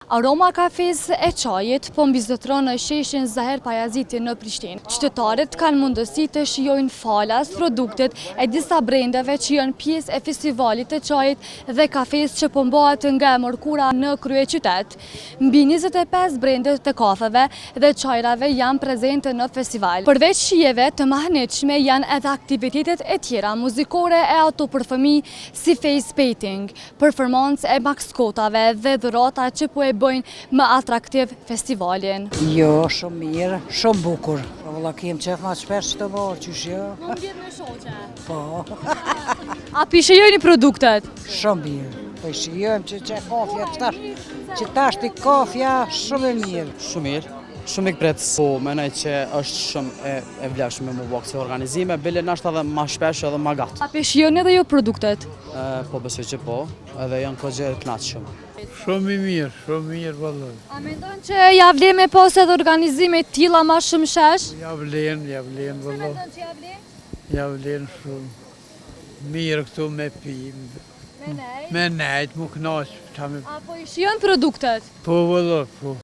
Aroma kafes e qajit po mbizotron në sheshin Zaher Pajaziti në Prishtinë. Qytetarët kanë mundësi të shijojnë falas produktet e disa brendeve që janë pjesë e festivalit të qajit dhe kafes që po mbahet nga mërkura në kryeqytet. Mbi 25 brendet të kafeve dhe qajrave janë prezente në festival. Përveç shijeve të mahnitshme janë edhe aktivitetet e tjera muzikore e ato për fëmijë si face painting, performancë e maskotave dhe dhurata që po e bëjnë më atraktiv festivalin. Jo, shumë mirë, shumë bukur. Valla kem qef ma shpesh të bërë, qysh jo. Më vjen në shoqe. Po, A pishejoni produktet? shumë mirë. Po shijojmë që kafja, që tash të kafja shumë e mirë. Shumë mirë, shumë i kpretës. Po, menoj që është shumë e vlefshme me bëk se organizime, bile nashta edhe ma shpesh edhe ma gatë. A pishejoni edhe ju produktet? Po besoj që po, edhe janë këgje knatë shumë. Shumë mirë vallë. A mendon që ja vlen me pas edhe organizime tilla ma shumë shesh? Ja vlen vallë. Që ja vlen? Ja vlen shumë. Mirë këtu me pi. Me nej. Me nejt, mu knaq. Apo i shijon produktet? Po vallë, po.